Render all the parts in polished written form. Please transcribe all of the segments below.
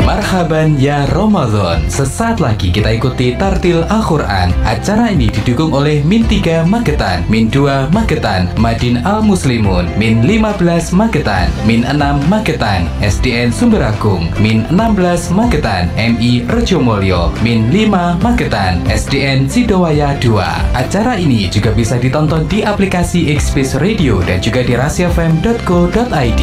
Marhaban ya Ramadan. Sesaat lagi kita ikuti Tartil Al-Quran. Acara ini didukung oleh Min 3 Magetan, Min 2 Magetan, Madin Al-Muslimun, Min 15 Magetan, Min 6 Magetan, SDN Sumberagung, Min 16 Magetan, MI Rejomolyo, Min 5 Magetan, SDN Sidowaya 2. Acara ini juga bisa ditonton di aplikasi Xbis Radio dan juga di rasiafm.co.id.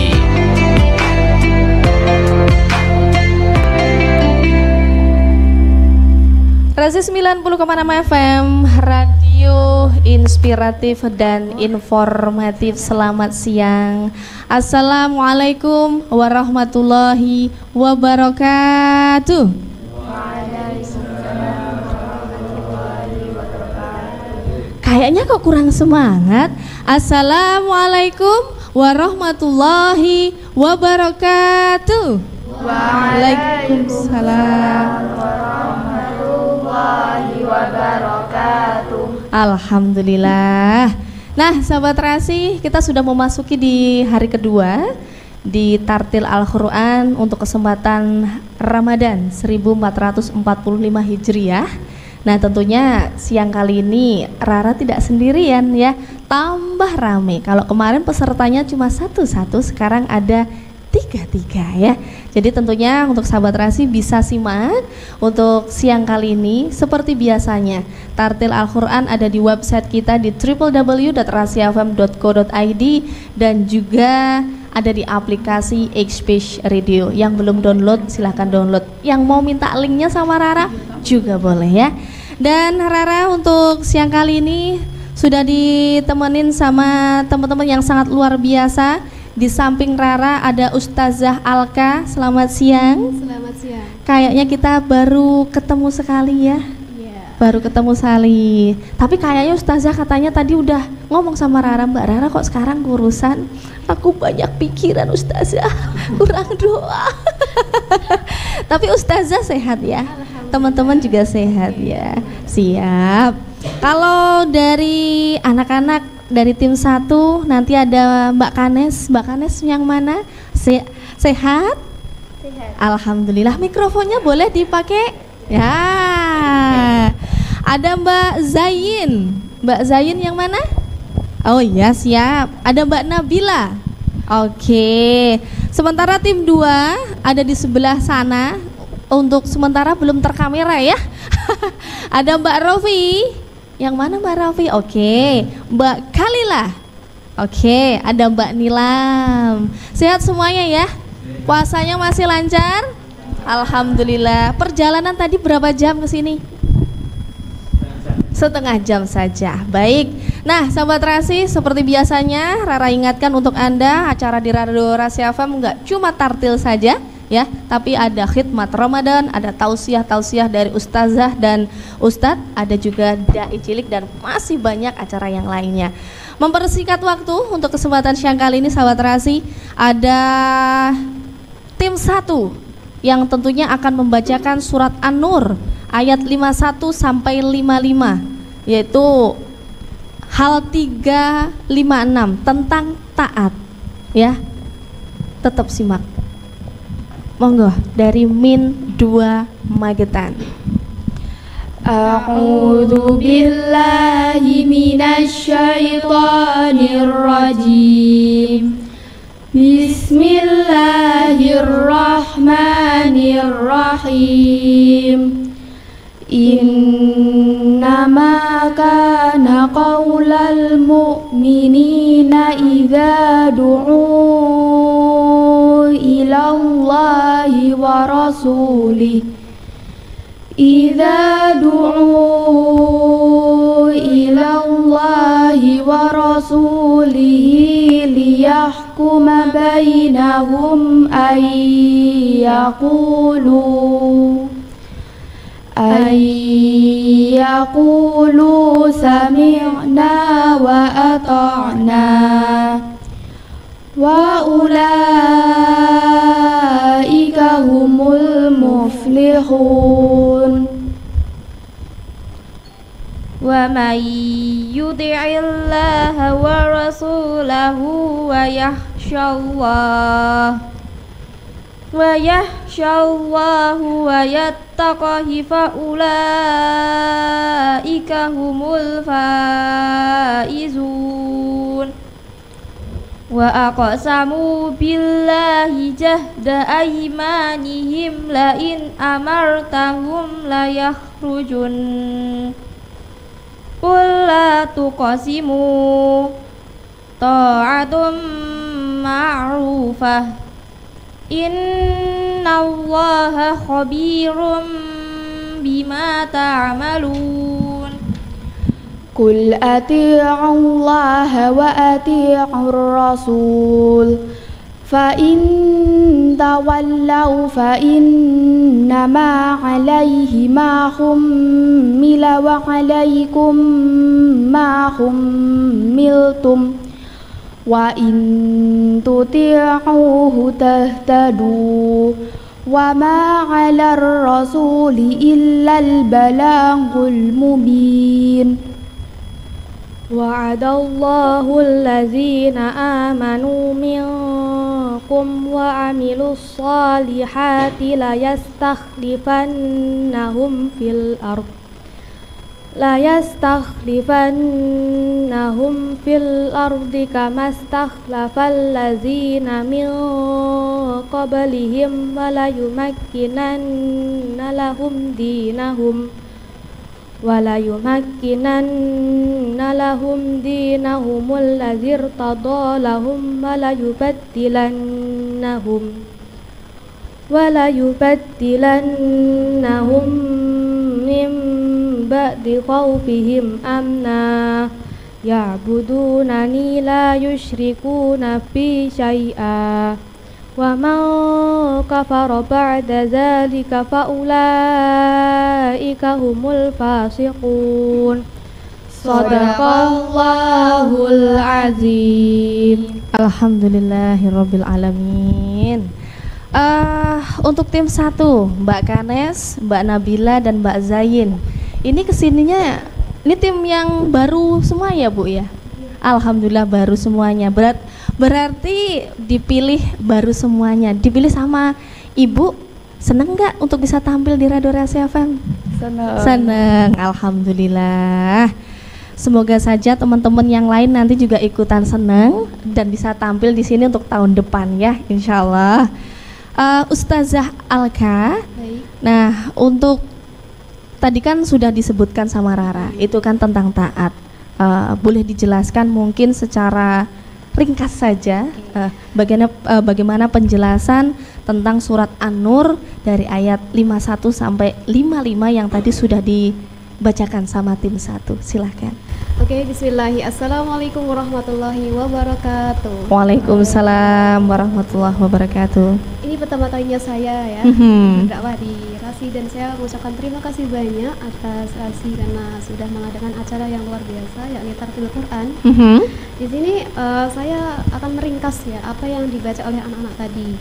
Rasi 90,6 FM, radio inspiratif dan informatif. Selamat siang. Assalamualaikum warahmatullahi wabarakatuh. Kayaknya kok kurang semangat. Assalamualaikum warahmatullahi wabarakatuh. Waalaikumsalam wabarakatuh. Alhamdulillah. Nah, sahabat Rasi, kita sudah memasuki di hari kedua di Tartil Al-Quran untuk kesempatan Ramadan 1445 Hijriah. Nah, tentunya siang kali ini Rara tidak sendirian ya, tambah rame. Kalau kemarin pesertanya cuma satu-satu, sekarang ada tiga ya. Jadi tentunya untuk sahabat Rasi bisa simak untuk siang kali ini seperti biasanya. Tartil Al-Quran ada di website kita di www.rasiafm.co.id dan juga ada di aplikasi Xbis Radio. Yang belum download silahkan download. Yang mau minta linknya sama Rara juga boleh ya. Dan Rara untuk siang kali ini sudah ditemenin sama teman-teman yang sangat luar biasa. Di samping Rara ada Ustazah Alka. Selamat siang. Selamat siang. Kayaknya kita baru ketemu sekali ya. Baru ketemu sekali. Tapi kayaknya Ustazah katanya tadi udah ngomong sama Rara, Mbak Rara kok sekarang urusan aku banyak pikiran Ustazah, kurang doa. Tapi Ustazah sehat ya. Teman-teman juga sehat ya. Siap. Kalau dari anak-anak dari tim 1 nanti ada Mbak Kanes. Mbak Kanes yang mana? Sehat? Sehat. Alhamdulillah. Mikrofonnya boleh dipakai? Ya. Ada Mbak Zain. Mbak Zain yang mana? Oh iya, siap. Ada Mbak Nabila. Oke. Sementara tim 2 ada di sebelah sana. Untuk sementara belum terkamera ya. Ada Mbak Rofi. Yang mana Mbak Rafi? Oke. Mbak Kalila. Oke, ada Mbak Nilam. Sehat semuanya ya? Puasanya masih lancar? Alhamdulillah. Perjalanan tadi berapa jam ke sini? Setengah jam saja. Baik. Nah, sahabat Rasi, seperti biasanya Rara ingatkan untuk Anda, acara di Radio Rasi FM enggak cuma tartil saja ya, tapi ada khidmat Ramadan, ada tausiah dari ustazah dan ustadz, ada juga dai cilik dan masih banyak acara yang lainnya. Mempersingkat waktu untuk kesempatan siang kali ini sahabat Rasi, ada tim 1 yang tentunya akan membacakan surat An-Nur ayat 51 sampai 55, yaitu hal 356 tentang taat ya. Tetap simak. Monggo dari Min 2 Magetan. A'udzu billahi minasy syaithanir rajim. Bismillahirrahmanirrahim. Innama kana qaulal mu'minina idza du'u ilallahi wa rasulih idza du'u ilallahi wa rasulih liyahkuma bainahum yaqulu sami'na wa ata'na wa ulaika humul muflihun. Wa may yuti'illaha wa rasulahu wa yakhshallah ويخشى الله ويتقه فأولئك هم الفائزون وأقسموا بالله جهد أيمانهم لئن أمرتهم ليخرجن قل لا تقسموا طاعة معروفة إن الله خبير بما تعملون قل أطيعوا الله وأطيعوا الرسول فإن تولوا فإنما عليه ما حمل وعليكم ما حملتم وإن تطيعوه تهتدوا وما على الرسول إلا البلاغ المبين وعد الله الذين آمنوا منكم وعملوا الصالحات ليستخلفنهم في الأرض كما استخلف الذين من قبلهم وليمكنن لهم دينهم الذي ارتضى لهم وليبدلنهم من بعد خوفهم أمنا يعبدونني لا يشركون بي شيئا ومن كفر بعد ذلك فأولئك هم الفاسقون Sadaqallahul azim. Alhamdulillahirabbil alamin. Untuk tim 1, Mbak Kanes, Mbak Nabila dan Mbak Zain. Ini kesininya, ini tim yang baru semua ya Bu ya? Alhamdulillah baru semuanya. Berarti dipilih baru semuanya. Dipilih sama Ibu. Seneng nggak untuk bisa tampil di Radio Rahasia FM? Seneng, alhamdulillah. Semoga saja teman-teman yang lain nanti juga ikutan seneng dan bisa tampil di sini untuk tahun depan ya, insya Allah. Ustazah Alka. Baik. Nah, untuk tadi kan sudah disebutkan sama Rara, itu kan tentang taat. Boleh dijelaskan mungkin secara ringkas saja bagaimana penjelasan tentang surat An-Nur dari ayat 51 sampai 55 yang tadi sudah dibacakan sama tim 1. Silahkan. Oke, bismillahirrahmanirrahim. Assalamualaikum warahmatullahi wabarakatuh. Waalaikumsalam warahmatullahi wabarakatuh. Ini pertama kalinya saya ya berdakwah di Rasi, dan saya mengucapkan terima kasih banyak atas Rasi karena sudah mengadakan acara yang luar biasa, yakni Tartil Quran. Di sini saya akan meringkas ya apa yang dibaca oleh anak-anak tadi.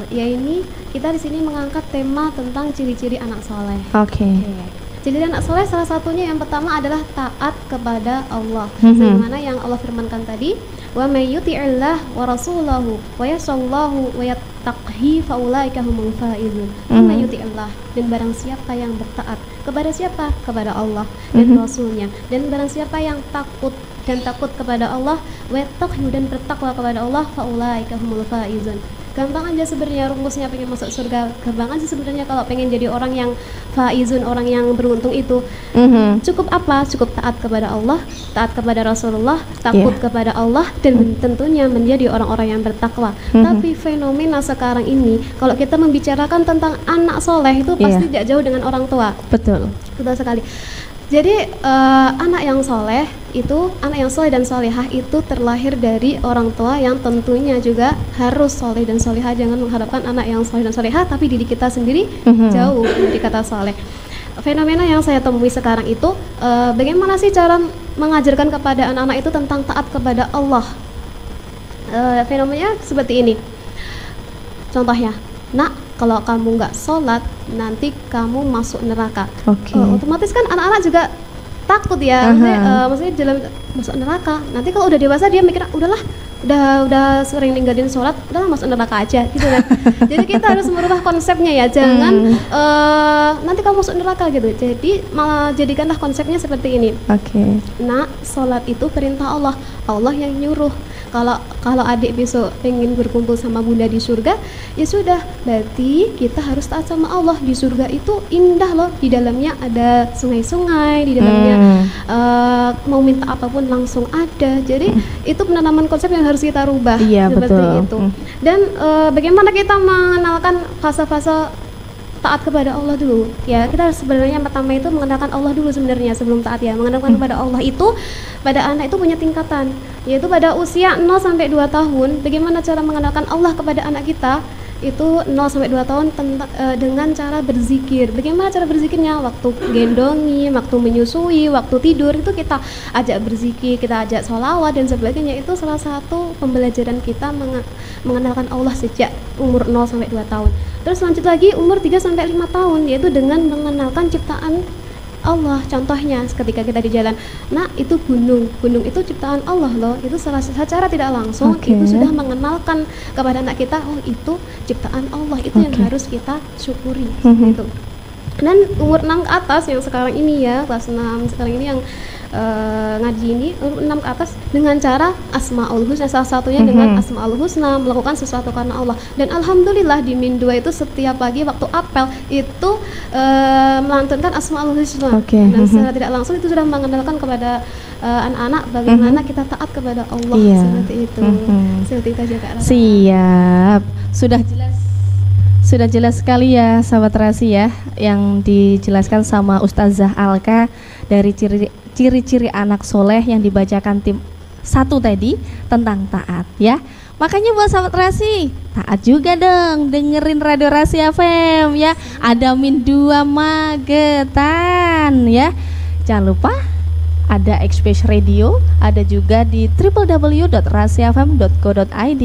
Ya ini kita di sini mengangkat tema tentang ciri-ciri anak soleh. Oke. Jadi anak soleh salah satunya yang pertama adalah taat kepada Allah. Sebagaimana yang Allah firmankan tadi, wa may yuti'illah wa rasulahu wa yasallahu wa yattaqhi faulaika humul faizun. Wa may yuti'illah, dan barang siapa yang bertaat kepada siapa? Kepada Allah dan Rasulnya. Dan barang siapa yang takut kepada Allah, wa yattaqhi, dan bertakwa kepada Allah, faulaika humul faizun. Gampang aja sebenarnya rumusnya, pengen masuk surga gampang aja sebenarnya. Kalau pengen jadi orang yang faizun, orang yang beruntung itu cukup apa? Cukup taat kepada Allah, taat kepada Rasulullah, takut kepada Allah, dan tentunya menjadi orang-orang yang bertakwa. Tapi fenomena sekarang ini, kalau kita membicarakan tentang anak soleh itu pasti tidak jauh dengan orang tua. Betul sekali. Jadi anak yang soleh dan solehah itu terlahir dari orang tua yang tentunya juga harus soleh dan solehah. Jangan mengharapkan anak yang soleh dan solehah tapi diri kita sendiri jauh dari kata soleh. Fenomena yang saya temui sekarang itu bagaimana sih cara mengajarkan kepada anak-anak itu tentang taat kepada Allah. Fenomenanya seperti ini. Contohnya, nak, kalau kamu nggak sholat nanti kamu masuk neraka. Otomatis kan anak-anak juga takut ya, maksudnya dalam masuk neraka. Nanti kalau udah dewasa dia mikir, udahlah udah sering ninggalin sholat, udah masuk neraka aja gitu kan. Jadi kita harus merubah konsepnya ya, jangan nanti kamu masuk neraka gitu. Jadi malah jadikanlah konsepnya seperti ini. Oke. Nah, sholat itu perintah Allah, Allah yang nyuruh. Kalau adik besok pengen berkumpul sama bunda di surga, ya sudah, berarti kita harus taat sama Allah. Di surga itu indah loh, di dalamnya ada sungai-sungai, di dalamnya mau minta apapun langsung ada. Jadi itu penanaman konsep yang harus kita rubah. Iya, seperti betul. itu. Dan bagaimana kita mengenalkan fase-fase taat kepada Allah dulu ya, kita sebenarnya pertama itu mengenalkan Allah dulu sebenarnya sebelum taat ya. Mengenalkan kepada Allah itu pada anak itu punya tingkatan, yaitu pada usia 0 sampai 2 tahun. Bagaimana cara mengenalkan Allah kepada anak kita itu 0 sampai 2 tahun dengan cara berzikir. Bagaimana cara berzikirnya? Waktu gendongi, waktu menyusui, waktu tidur itu kita ajak berzikir, kita ajak sholawat dan sebagainya. Itu salah satu pembelajaran kita mengenalkan Allah sejak umur 0 sampai 2 tahun. Terus lanjut lagi umur 3 sampai 5 tahun, yaitu dengan mengenalkan ciptaan Allah. Contohnya ketika kita di jalan, nah itu gunung itu ciptaan Allah loh. Itu secara tidak langsung itu sudah mengenalkan kepada anak kita, oh itu ciptaan Allah, itu yang harus kita syukuri gitu. Dan umur 6 ke atas yang sekarang ini ya, kelas 6 sekarang ini yang ngaji ini, umur 6 ke atas dengan cara Asmaul Husna, salah satunya dengan Asmaul Husna, melakukan sesuatu karena Allah. Dan alhamdulillah di Min 2 itu setiap pagi waktu apel itu melantunkan Asmaul Husna. Dan secara tidak langsung itu sudah mengenalkan kepada anak-anak bagaimana kita taat kepada Allah. Seperti itu. Seperti itu aja Kak Rara. Siap. Sudah jelas sekali ya sahabat Terasi ya, yang dijelaskan sama Ustazah Alka dari ciri-ciri anak soleh yang dibacakan tim 1 tadi tentang taat ya. Makanya buat sahabat Terasi, taat juga dong, dengerin Radio Rasi FM ya. Ada Min 2 Magetan ya. Jangan lupa ada Express Radio, ada juga di www.rasifm.co.id.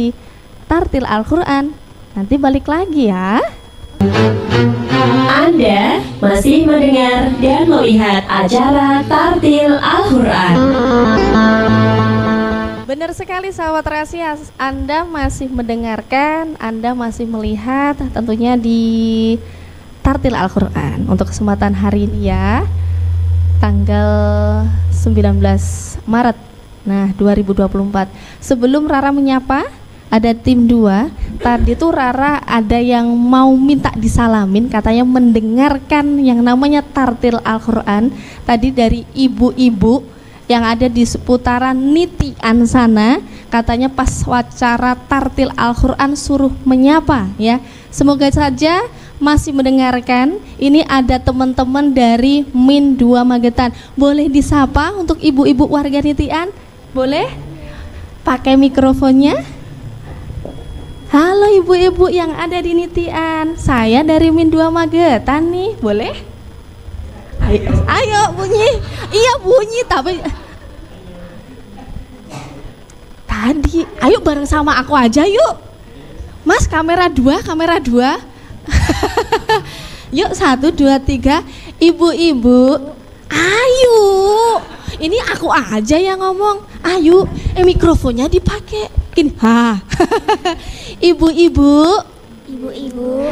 Tartil Al-Quran. Nanti balik lagi ya. Anda masih mendengar dan melihat acara Tartil Al-Quran. Benar sekali sahabat rahasia, Anda masih mendengarkan, Anda masih melihat tentunya di Tartil Al-Quran. Untuk kesempatan hari ini ya, tanggal 19 Maret 2024. Sebelum Rara menyapa, ada tim 2. Tadi tuh Rara ada yang mau minta disalamin, katanya mendengarkan yang namanya Tartil Al-Quran tadi dari ibu-ibu yang ada di seputaran Nitian sana. Katanya pas wacara Tartil Al-Quran suruh menyapa ya. Semoga saja masih mendengarkan. Ini ada teman-teman dari Min 2 Magetan. Boleh disapa untuk ibu-ibu warga Nitian? Boleh? Pakai mikrofonnya. Halo ibu-ibu yang ada di Nitian, saya dari Min 2 Magetan nih, boleh? Ayo bunyi, iya bunyi tapi tadi, ayo bareng sama aku aja yuk. Mas kamera 2 Yuk 1, 2, 3, ibu-ibu, ayo. Ini aku aja yang ngomong, ayo, mikrofonnya dipakai. Gini, ibu-ibu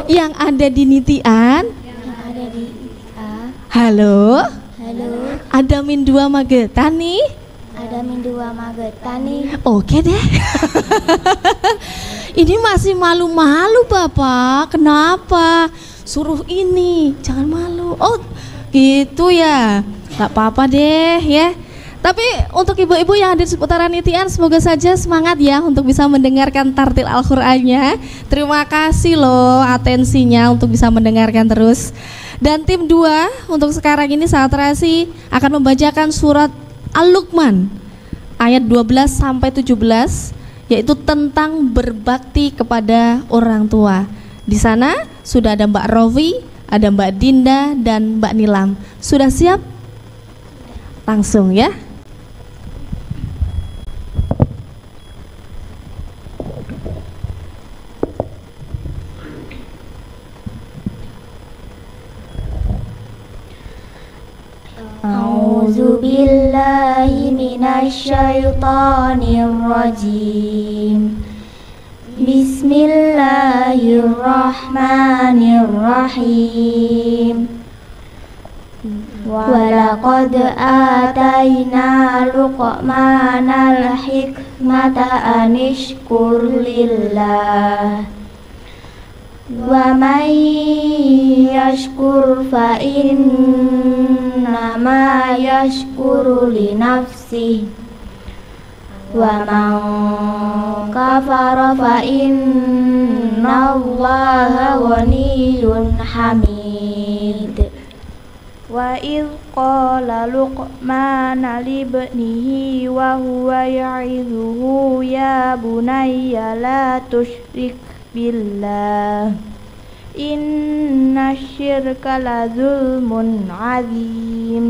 yang ada di Nitian, halo, ada Min 2 Magetan nih, oke deh. Ini masih malu-malu Bapak, kenapa? Suruh ini, jangan malu. Oh gitu ya, gak apa-apa deh ya. Tapi untuk ibu-ibu yang ada di seputaran Nitian, semoga saja semangat ya untuk bisa mendengarkan Tartil Al-Qurannya. Terima kasih loh atensinya untuk bisa mendengarkan terus. Dan tim 2 untuk sekarang ini saat Terasi akan membacakan surat Al-Luqman ayat 12 sampai 17, yaitu tentang berbakti kepada orang tua. Di sana sudah ada Mbak Rovi, ada Mbak Dinda dan Mbak Nilam. Sudah siap? Langsung ya. أعوذ أعوذ بالله من الشيطان الرجيم بسم الله الرحمن الرحيم ولقد آتينا لقمان الحكمة أن اشكر لله ومن يشكر فإنما يشكر لنفسه ومن كفر فإن الله غني حميد وإذ قال لقمان لابنه وهو يعظه يا بني لا تشرك بالله إن الشرك لظلم عظيم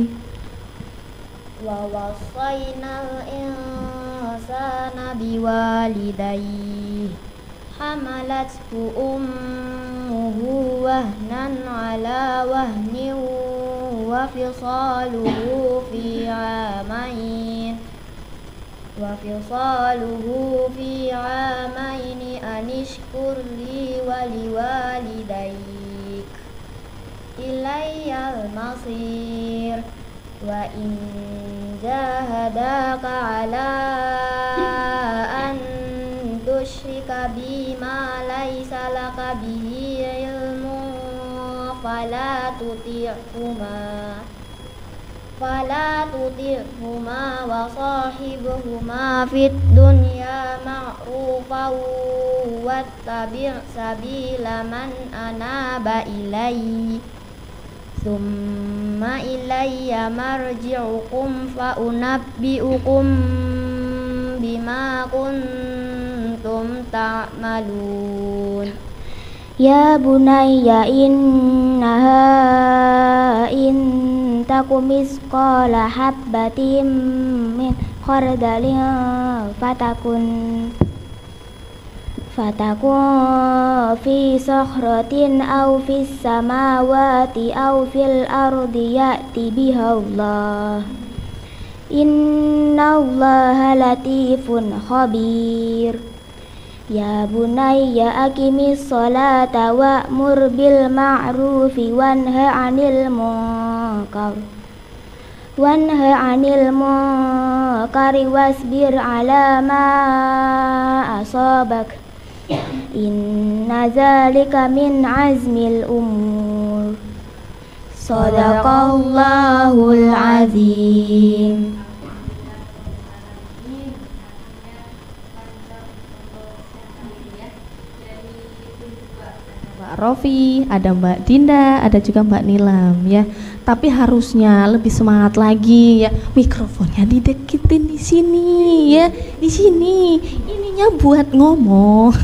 ووصينا الإنسان بوالديه حملته أمه وهنا على وهن وفصاله في عامين أن اشكر لي ولوالديك إلي المصير وإن جاهداك على أن تشرك بي ما ليس لك به علم فلا تطعهما وصاحبهما في الدنيا معروفا واتبع سبيل من أناب إلي ثم إلي مرجعكم فأنبئكم بما كنتم تعملون يا بني إنها إن تك مثقال حبة من خردل فتكن في صخرة أو في السماوات أو في الأرض يأتي بها الله إن الله لطيف خبير يا بني أقم الصلاة وأمر بالمعروف وانه عن المنكر واصبر على ما أصابك إن ذلك من عزم الأمور صدق الله العظيم. Rofi, ada Mbak Dinda, ada juga Mbak Nilam ya. Tapi harusnya lebih semangat lagi ya. Mikrofonnya dideketin di sini ya. Di sini. Ininya buat ngomong.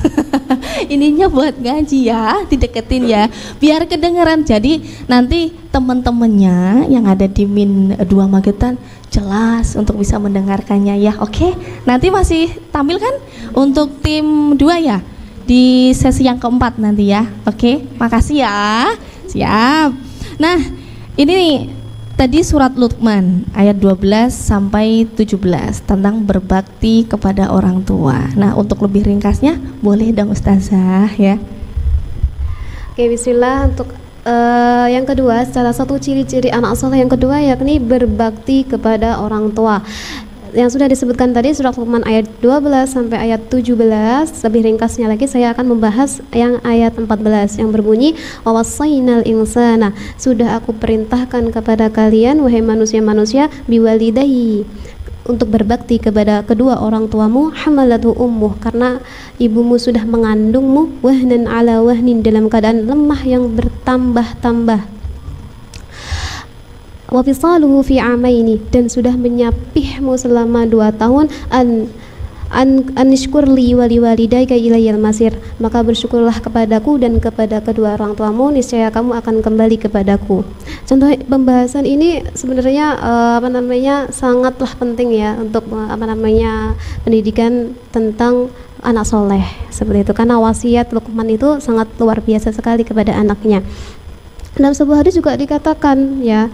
Ininya buat ngaji ya, dideketin ya. Biar kedengeran. Jadi nanti teman-temannya yang ada di Min 2 Magetan jelas untuk bisa mendengarkannya ya. Oke. Nanti masih tampil kan untuk tim 2 ya? Di sesi yang keempat nanti ya. Oke, makasih ya. Siap. Nah, ini nih, tadi surat Luqman ayat 12 sampai 17 tentang berbakti kepada orang tua. Nah, untuk lebih ringkasnya boleh dong Ustazah ya. Oke, bismillah. Untuk yang kedua, salah satu ciri-ciri anak soleh yang kedua yakni berbakti kepada orang tua. Yang sudah disebutkan tadi surat Luqman ayat 12 sampai ayat 17. Lebih ringkasnya lagi saya akan membahas yang ayat 14 yang berbunyi wawassainal insana, sudah aku perintahkan kepada kalian wahai manusia-manusia biwalidahi, untuk berbakti kepada kedua orang tuamu, hamalatu ummuh, karena ibumu sudah mengandungmu, wahnan ala wahnin, dalam keadaan lemah yang bertambah-tambah, wa fisaluhu fi amaini, dan sudah menyapihmu selama 2 tahun, anishkur li wali walidayka ilayal masir, maka bersyukurlah kepadaku dan kepada kedua orang tuamu, niscaya kamu akan kembali kepadaku. Contoh pembahasan ini sebenarnya sangatlah penting ya untuk pendidikan tentang anak soleh seperti itu, karena wasiat Luqman itu sangat luar biasa sekali kepada anaknya. Dalam sebuah hadis juga dikatakan ya,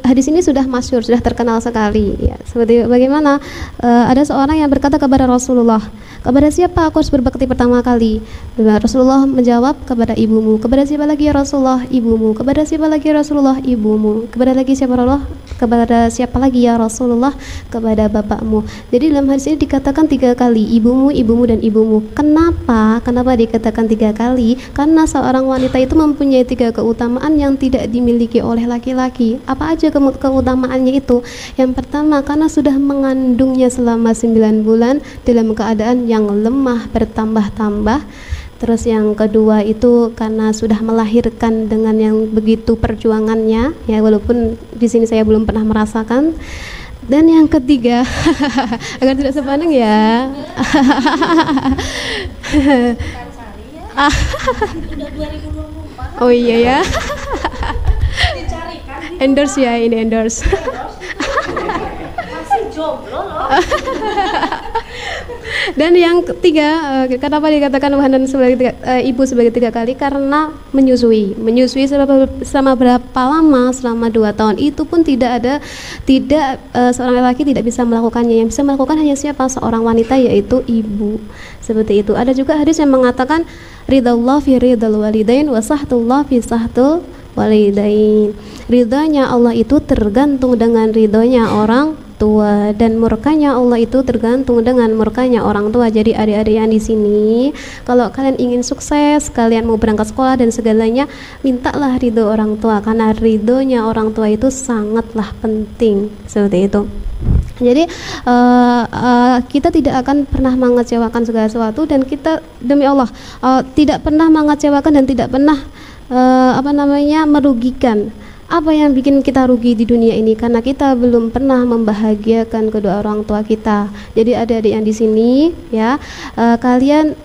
hadis ini sudah masyhur, sudah terkenal sekali ya. Seperti bagaimana ada seorang yang berkata kepada Rasulullah, kepada siapa aku harus berbakti pertama kali? Rasulullah menjawab, kepada ibumu. Kepada siapa lagi ya Rasulullah? Ibumu. Kepada siapa lagi ya Rasulullah? Ibumu. Kepada lagi siapa Rasulullah? Kepada siapa lagi ya Rasulullah? Kepada bapakmu. Jadi dalam hadis ini dikatakan 3 kali, ibumu, ibumu, dan ibumu. Kenapa? Kenapa dikatakan 3 kali? Karena seorang wanita itu mempunyai 3 keutamaan yang tidak dimiliki oleh laki-laki. Apa aja keutamaannya itu? Yang pertama, karena sudah mengandungnya selama 9 bulan dalam keadaan yang lemah bertambah-tambah. Terus yang kedua itu karena sudah melahirkan dengan yang begitu perjuangannya, ya walaupun di sini saya belum pernah merasakan. Dan yang ketiga, agar tidak sepaneng ya. Oh iya ya. Endorse ya, ini endorse. Masih jomblo loh. Dan yang ketiga, kenapa dikatakan wahana sebagai ibu sebagai 3 kali? Karena menyusui selama berapa lama? Selama 2 tahun. Itu pun tidak seorang lelaki tidak bisa melakukannya. Yang bisa melakukan hanya siapa? Seorang wanita, yaitu ibu. Seperti itu. Ada juga hadis yang mengatakan ridallah fi ridal walidain wa sahtullah fi sahtul walidain. Ridhonya Allah itu tergantung dengan ridhonya orang tua, dan murkanya Allah itu tergantung dengan murkanya orang tua. Jadi adik-adik yang di sini, kalau kalian ingin sukses, kalian mau berangkat sekolah dan segalanya, mintalah ridho orang tua, karena ridhonya orang tua itu sangatlah penting. Seperti itu. Jadi kita tidak akan pernah mengecewakan segala sesuatu, dan kita demi Allah tidak pernah mengecewakan dan tidak pernah merugikan. Apa yang bikin kita rugi di dunia ini? Karena kita belum pernah membahagiakan kedua orang tua kita. Jadi adik-adik yang di sini ya, kalian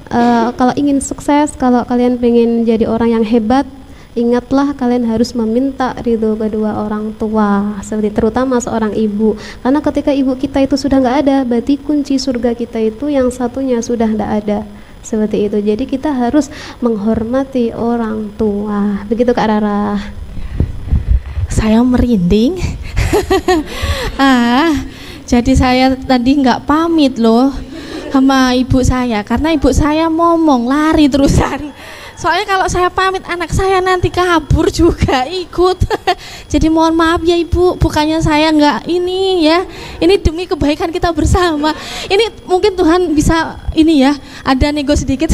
kalau ingin sukses, kalau kalian pengen jadi orang yang hebat, ingatlah kalian harus meminta ridho kedua orang tua, seperti terutama seorang ibu. Karena ketika ibu kita itu sudah nggak ada, berarti kunci surga kita itu yang satunya sudah nggak ada. Seperti itu. Jadi kita harus menghormati orang tua. Begitu Kak Rara. Saya merinding. Jadi saya tadi nggak pamit loh sama ibu saya, karena ibu saya ngomong lari terusan. Soalnya kalau saya pamit, anak saya nanti kabur juga ikut. Jadi mohon maaf ya ibu, bukannya saya nggak ini ya, ini demi kebaikan kita bersama. Ini mungkin Tuhan bisa ini ya, ada nego sedikit.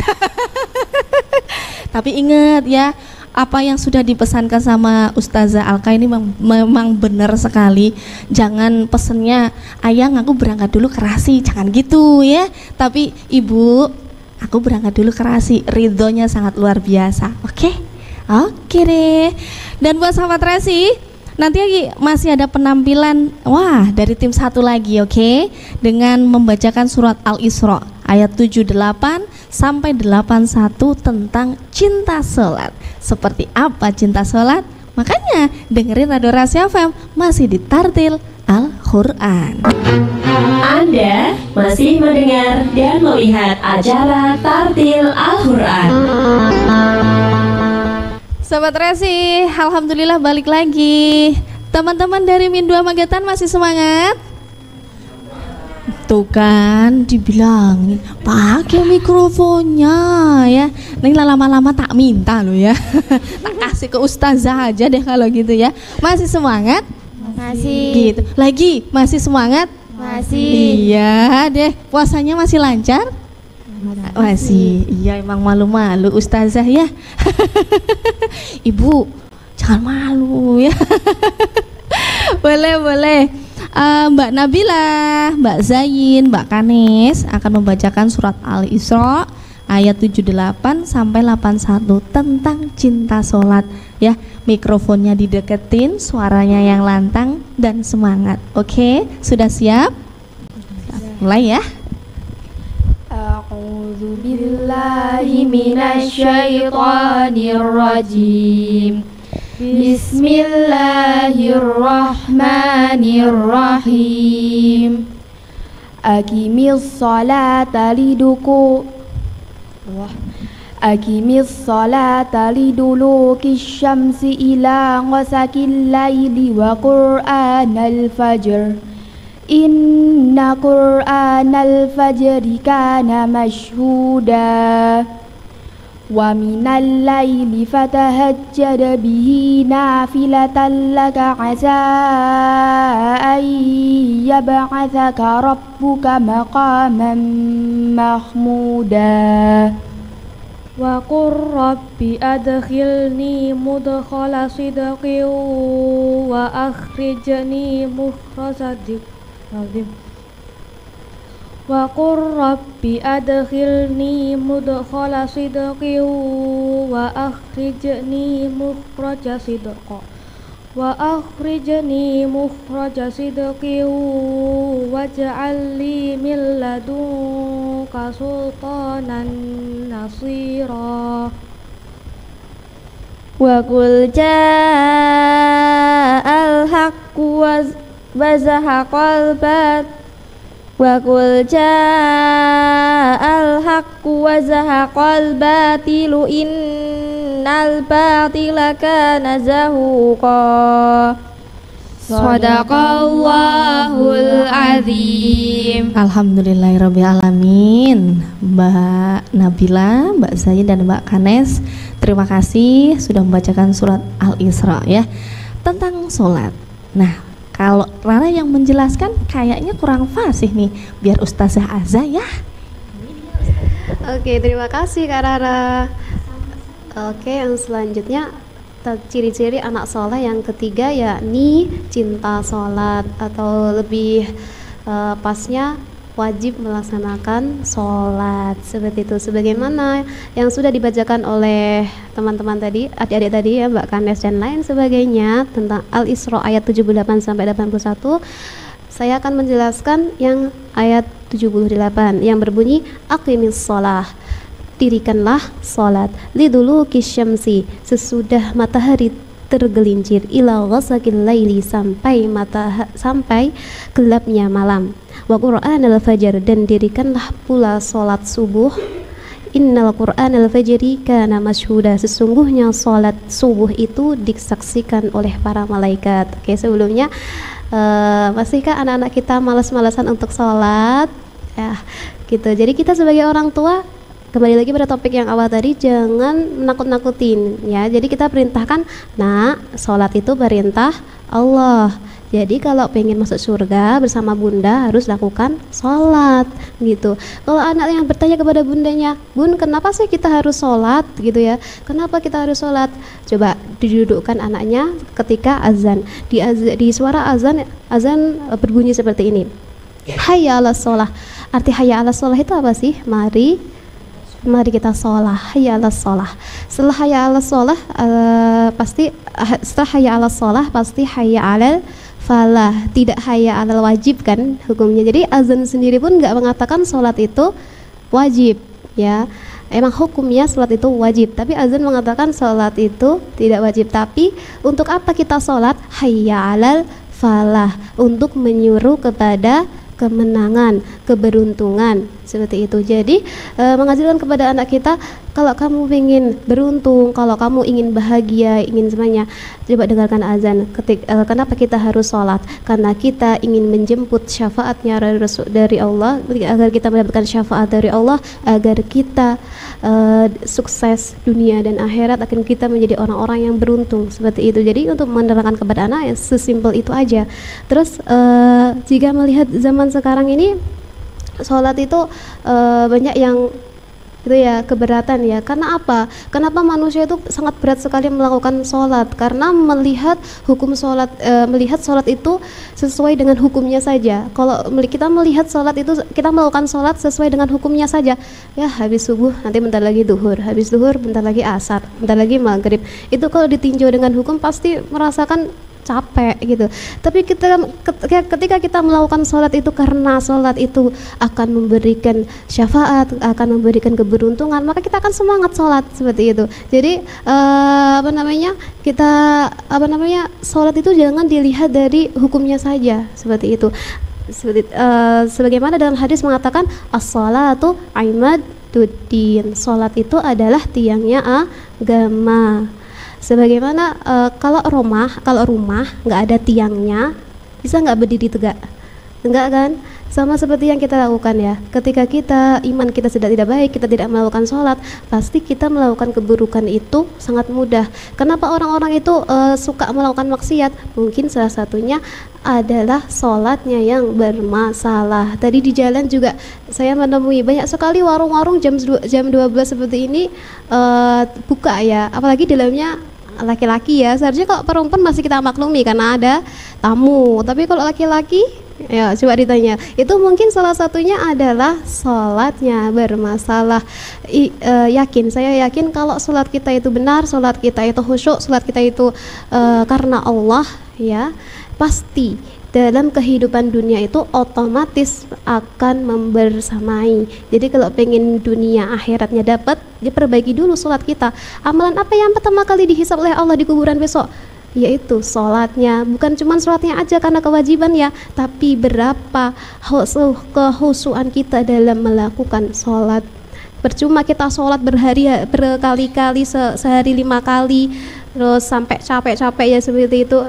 Tapi ingat ya, apa yang sudah dipesankan sama Ustazah Alka ini memang benar sekali. Jangan pesennya, ayang aku berangkat dulu ke Rasi, jangan gitu ya. Tapi ibu, aku berangkat dulu ke Rasi, ridhonya sangat luar biasa. Oke deh. Dan buat sahabat Rasi, nanti lagi masih ada penampilan dari tim 1 lagi, oke? Dengan membacakan surat Al-Isra ayat 78 sampai 81 tentang cinta sholat. Seperti apa cinta sholat? Makanya dengerin Radio Rahasia FM, masih di Tartil Al-Quran. Anda masih mendengar dan melihat acara Tartil Al-Quran. Sobat Resi, alhamdulillah balik lagi. Teman-teman dari Min 2 Magetan masih semangat? Tuh kan dibilangin pakai mikrofonnya ya. Neng lama-lama tak minta loh ya. Tak kasih ke ustazah aja deh kalau gitu ya. Masih semangat? Masih. Gitu. Lagi masih semangat? Masih. Iya deh. Puasanya masih lancar? Masih. Iya, emang malu-malu ustazah ya. Ibu jangan malu ya. Boleh. Mbak Nabila, Mbak Zain, Mbak Kanis akan membacakan surat Al-Isra ayat 78 sampai 81 tentang cinta sholat ya. Mikrofonnya dideketin, suaranya yang lantang dan semangat. Oke, sudah siap? Mulai ya. A'udzu billahi minasy syaithanir rajim. Bismillahirrahmanirrahim. Aqimis salata Aqimis salata liduluki syamsi ila ghasakil laili wa qur'anal fajr. Inna qur'anal fajri kana mashhuda. Wa minal laili fatahajjad bihi nafilatan laka asa an yab'athaka rabbuka maqaman mahmuda. Wa qur rabbi adkhilni mudkhala sidqin wa akhrijni mukhraja sidqin. Wa qur rabbi adkhilni mudkhala sidqin wa akhrijni mukhraja sidqin. Wa akhrijni mukhraja sidqin waj'al li min ladunka sultanan nasira. Wa qul ja'al haqqu wa zahaqal batil. Wa qul ja'al haqqu wa zahaqal batilu innal batila kana zahuqa. Shadaqallahul azim. Alhamdulillahirabbil alamin. Mbak Nabila, Mbak Zain dan Mbak Kanes, terima kasih sudah membacakan surat Al-Isra ya tentang sholat. Nah, kalau Rara yang menjelaskan kayaknya kurang fasih nih, biar Ustazah Azza ya. Oke, terima kasih Kak Rara. Oke, yang selanjutnya ciri-ciri anak soleh yang ketiga yakni cinta sholat, atau lebih pasnya wajib melaksanakan sholat seperti itu, sebagaimana yang sudah dibacakan oleh teman-teman tadi, adik-adik tadi ya, Mbak Kanes dan lain sebagainya tentang Al-Isra ayat 78 sampai 81. Saya akan menjelaskan yang ayat 78 yang berbunyi aqimis shalah, dirikanlah salat, liduluki syamsi, sesudah matahari tergelincir, ila ghasaqil laili, sampai gelapnya malam, wa qur'anal fajr, dan dirikanlah pula salat subuh. Innal qur'anal fajri kana mashhuda, sesungguhnya salat subuh itu disaksikan oleh para malaikat. Oke, sebelumnya masihkah anak-anak kita malas-malasan untuk salat? Ya, gitu. Jadi kita sebagai orang tua, kembali lagi pada topik yang awal tadi, jangan menakut-nakutin ya. Jadi kita perintahkan, nak, sholat itu perintah Allah. Jadi kalau pengen masuk surga bersama bunda harus lakukan sholat gitu. Kalau anak yang bertanya kepada bundanya, bun, kenapa sih kita harus sholat gitu ya? Kenapa kita harus sholat? Coba didudukkan anaknya ketika azan. Di suara azan berbunyi seperti ini. Hayya 'alas sholah. Arti hayya 'alas sholah itu apa sih? Mari kita sholat, hayya 'alas sholah. Setelah hayya 'alas sholah setelah hayya 'alas sholah pasti hayya 'alal falah, tidak hayya 'alal wajib kan hukumnya. Jadi azan sendiri pun nggak mengatakan sholat itu wajib ya. Emang hukumnya sholat itu wajib, tapi azan mengatakan sholat itu tidak wajib. Tapi untuk apa kita sholat? Hayya 'alal falah, untuk menyuruh kepada kemenangan, keberuntungan seperti itu. Jadi mengajarkan kepada anak kita, kalau kamu ingin beruntung, kalau kamu ingin bahagia, ingin semuanya, coba dengarkan azan. Kenapa kita harus sholat? Karena kita ingin menjemput syafaatnya dari Allah, agar kita mendapatkan syafaat dari Allah, agar kita sukses dunia dan akhirat, akan kita menjadi orang-orang yang beruntung seperti itu. Jadi untuk menerangkan kepada anak ya sesimpel itu aja. Terus jika melihat zaman sekarang ini, sholat itu banyak yang itu ya keberatan ya. Karena apa? Kenapa manusia itu sangat berat sekali melakukan sholat? Karena melihat hukum sholat, melihat sholat itu sesuai dengan hukumnya saja. Kalau kita melihat sholat itu, kita melakukan sholat sesuai dengan hukumnya saja. Ya, habis subuh, nanti bentar lagi duhur, habis duhur bentar lagi asar, bentar lagi maghrib. Itu kalau ditinjau dengan hukum pasti merasakan capek gitu. Tapi ketika kita melakukan sholat itu karena sholat itu akan memberikan syafaat, akan memberikan keberuntungan, maka kita akan semangat sholat seperti itu. Jadi sholat itu jangan dilihat dari hukumnya saja seperti itu. Sebagaimana dalam hadis mengatakan as-shalatu imaduddin. Sholat itu adalah tiangnya agama. Sebagaimana kalau rumah nggak ada tiangnya, bisa nggak berdiri tegak? Enggak kan? Sama seperti yang kita lakukan ya. Ketika iman kita sudah tidak baik, kita tidak melakukan sholat, pasti kita melakukan keburukan itu sangat mudah. Kenapa orang-orang itu suka melakukan maksiat? Mungkin salah satunya adalah sholatnya yang bermasalah. Tadi di jalan juga saya menemui banyak sekali warung-warung jam 12 seperti ini buka ya. Apalagi dalamnya laki-laki ya. Seharusnya kalau perempuan masih kita maklumi karena ada tamu. Tapi kalau laki-laki, ya coba ditanya, itu mungkin salah satunya adalah sholatnya bermasalah. Saya yakin kalau sholat kita itu benar, sholat kita itu khusyuk, sholat kita itu karena Allah, ya pasti dalam kehidupan dunia itu otomatis akan membersamai. Jadi kalau pengen dunia akhiratnya dapat, dia perbaiki dulu sholat kita. Amalan apa yang pertama kali dihisab oleh Allah di kuburan besok? Yaitu sholatnya. Bukan cuma sholatnya aja karena kewajiban ya, tapi berapa kehusuan kita dalam melakukan sholat. Percuma kita sholat berkali-kali, sehari 5 kali, terus sampai capek-capek ya seperti itu.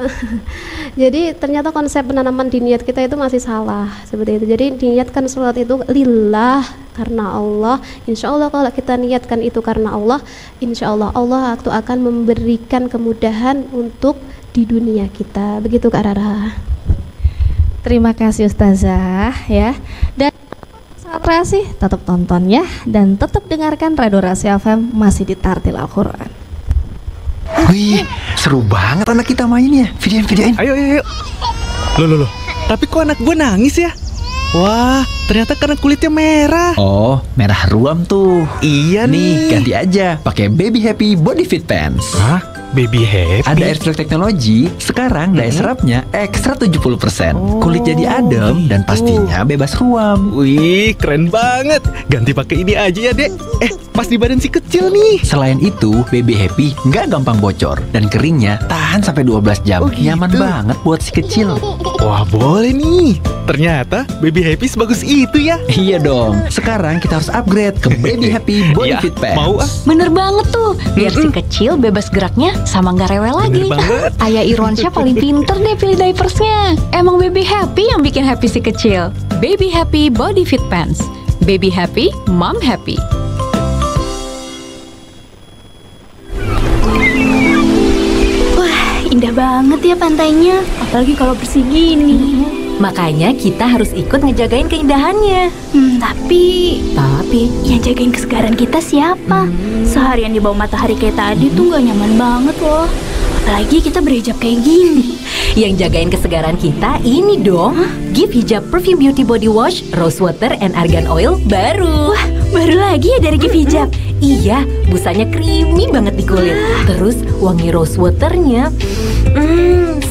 Jadi ternyata konsep penanaman di niat kita itu masih salah seperti itu. Jadi diniatkan sholat itu lillah, karena Allah. Insya Allah kalau kita niatkan itu karena Allah, insya Allah Allah akan memberikan kemudahan untuk di dunia kita. Begitu Kak Rara. Terima kasih Ustazah ya. Dan sahabat Rasi tetap tonton ya, dan tetap dengarkan Radio Rasi FM masih di Tartil Al-Quran. Wih, seru banget anak kita mainnya. Videoin. Ayo. Loh. Tapi kok anak gue nangis ya? Wah, ternyata karena kulitnya merah. Oh, merah ruam tuh. Iya nih. Ganti aja, pakai Baby Happy Body Fit Pants. Hah? Baby Happy? Ada Airflow teknologi. Sekarang daya serapnya ekstra 70%. Kulit jadi adem dan pastinya bebas ruam. Wih, keren banget. Ganti pakai ini aja ya, Dek. Pas di badan si kecil nih. Selain itu, Baby Happy nggak gampang bocor dan keringnya tahan sampai 12 jam. Oh, gitu. Nyaman banget buat si kecil. Wah, boleh nih. Ternyata Baby Happy sebagus itu ya. Iya dong. Sekarang kita harus upgrade ke Baby Happy Body Fit Pants. Mau ah. Bener banget tuh. Biar si kecil bebas geraknya sama nggak rewel lagi. Ayah Irwansyah paling pinter deh pilih diapersnya. Emang Baby Happy yang bikin happy si kecil. Baby Happy Body Fit Pants. Baby Happy, Mom Happy. Indah banget ya pantainya, apalagi kalau bersih gini. Makanya kita harus ikut ngejagain keindahannya. Tapi yang jagain kesegaran kita siapa? Seharian di bawah matahari kayak tadi tuh gak nyaman banget loh. Apalagi kita berhijab kayak gini. Yang jagain kesegaran kita ini dong. Give Hijab Perfume Beauty Body Wash, Rose Water and Argan Oil baru. Wah, baru lagi ya dari Give Hijab. Iya, busanya creamy banget di kulit. Terus wangi rose waternya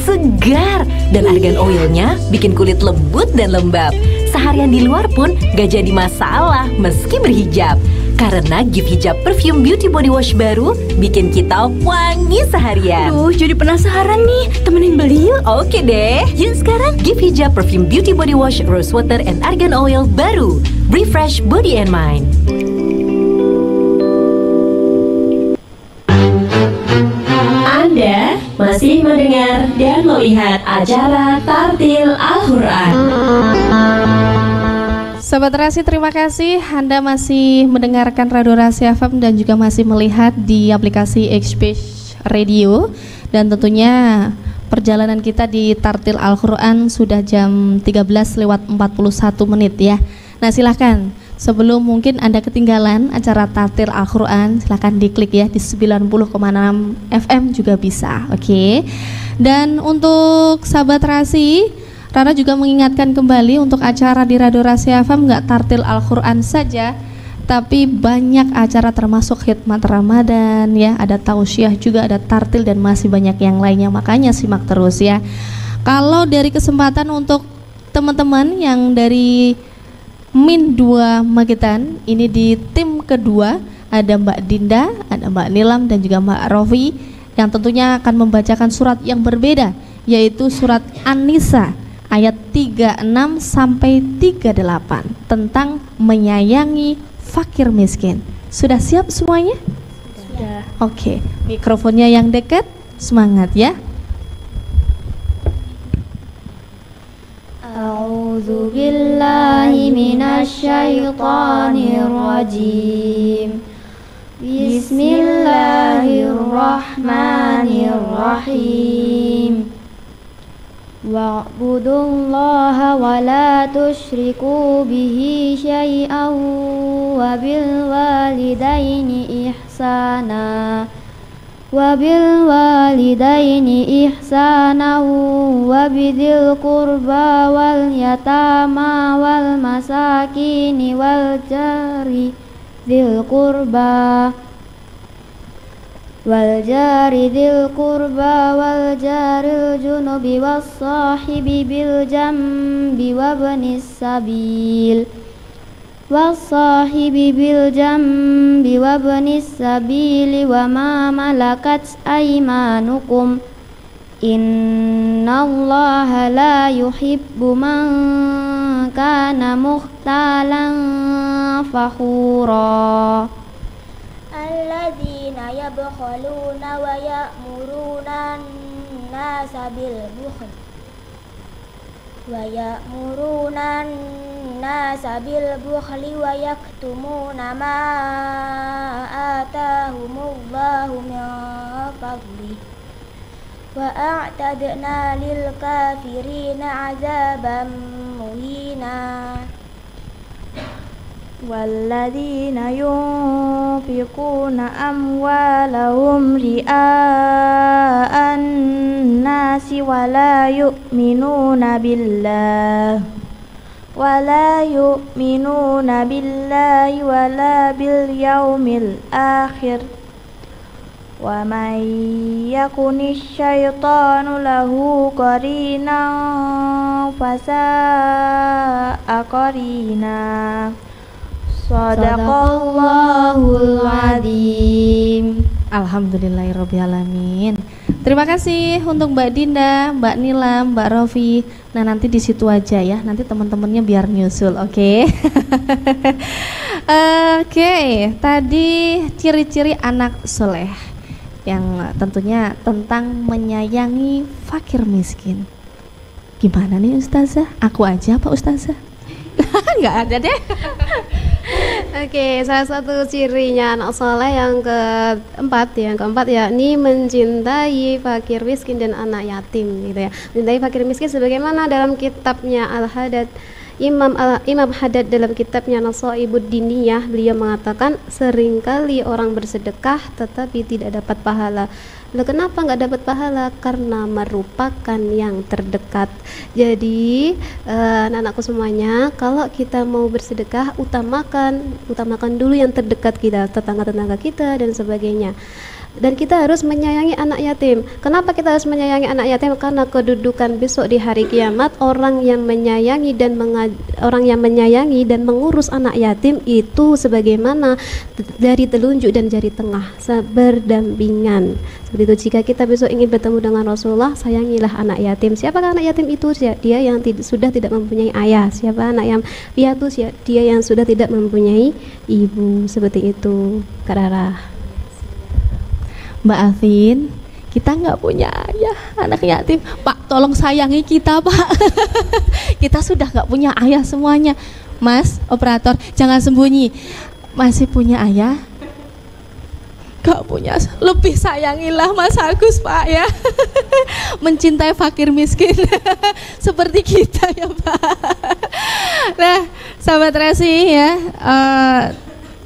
segar. Dan argan oilnya bikin kulit lembut dan lembab. Seharian di luar pun gak jadi masalah meski berhijab. Karena Give Hijab Perfume Beauty Body Wash baru bikin kita wangi seharian. Jadi penasaran nih, temenin beli yuk. Oke deh, yuk sekarang Give Hijab Perfume Beauty Body Wash, Rose Water and Argan Oil baru. Refresh body and mind. Anda masih mendengar dan melihat acara Tartil Al-Quran. Sahabat Rasi, terima kasih Anda masih mendengarkan Radio Rasi FM dan juga masih melihat di aplikasi Express Radio. Dan tentunya perjalanan kita di Tartil Al-Quran sudah jam 13:41 ya. Nah silahkan, sebelum mungkin Anda ketinggalan acara Tartil Al-Quran, silahkan diklik ya di 90,6 FM juga bisa, oke? Dan untuk sahabat Rasi, Rara juga mengingatkan kembali untuk acara di Radio Rasi FM nggak Tartil Al-Quran saja, tapi banyak acara termasuk khidmat Ramadan ya, ada tausiah juga, ada tartil dan masih banyak yang lainnya, makanya simak terus ya. Kalau dari kesempatan untuk teman-teman yang dari Min 2 Magetan, ini di tim kedua ada Mbak Dinda, ada Mbak Nilam dan juga Mbak Rofi yang tentunya akan membacakan surat yang berbeda, yaitu surat An-Nisa ayat 36 sampai 38 tentang menyayangi fakir miskin. Sudah siap semuanya? Sudah. Oke, mikrofonnya yang dekat, semangat ya. A'udzu billahi minasyaitonir rajim. Bismillahirrahmanirrahim. Wa'budullaha wa la tusyriku bihi syai'an wa bil walidaini ihsana wa bidhil qurba wal yatama wal masakini wal jari dzil qurba wal jaril junubi was sahibi bil jambi wabnis sabil wa ma malakat aymanukum innallaha la yuhibbu man kana mukhtalan fakhura. Alladzina yabkhaluna wa ya'muruna an-nasa bil bukhl wa yaktumuna ma atahumullahu min fadli wa a'tadna lil kafirina 'adzaban muhina. Walladzina yunfiquna amwalahum ria'an nasi wa la yu'minuna billahi wa la bil yaumil akhir wa man yakunish syaitanu lahu qarinan fasa'a qarina. Shadaqallahul adzim. Alhamdulillahirrabbilalamin. Terima kasih untuk Mbak Dinda, Mbak Nilam, Mbak Rofi. Nah nanti di situ aja ya, nanti teman-temannya biar nyusul, oke? Oke, tadi ciri-ciri anak soleh yang tentunya tentang menyayangi fakir miskin. Gimana nih Ustazah? Aku aja apa Ustazah? Nggak ada deh. Oke, salah satu cirinya anak soleh yang keempat yakni mencintai fakir miskin dan anak yatim gitu ya. Mencintai fakir miskin sebagaimana dalam kitabnya Al-Haddad Imam Haddad dalam kitabnya Nasaibud Diniyah, beliau mengatakan seringkali orang bersedekah tetapi tidak dapat pahala. Loh, kenapa nggak dapat pahala? Karena merupakan yang terdekat. Jadi anak-anakku semuanya, kalau kita mau bersedekah utamakan dulu yang terdekat kita, tetangga-tetangga kita dan sebagainya. Dan kita harus menyayangi anak yatim. Kenapa kita harus menyayangi anak yatim? Karena kedudukan besok di hari kiamat orang yang menyayangi dan mengurus anak yatim itu sebagaimana jari telunjuk dan jari tengah berdampingan. Seperti itu, jika kita besok ingin bertemu dengan Rasulullah, sayangilah anak yatim. Siapakah anak yatim itu? Dia yang sudah tidak mempunyai ayah. Siapa anak yang piatu? Dia yang sudah tidak mempunyai ibu. Seperti itu, Kak Rara. Mbak Alvin, kita nggak punya ayah, anak yatim. Pak, tolong sayangi kita, Pak. Kita sudah nggak punya ayah semuanya. Mas, operator, jangan sembunyi. Masih punya ayah? Nggak punya. Lebih sayangilah Mas Agus, Pak ya. Mencintai fakir miskin seperti kita ya, Pak. Nah, sahabat Rasi ya,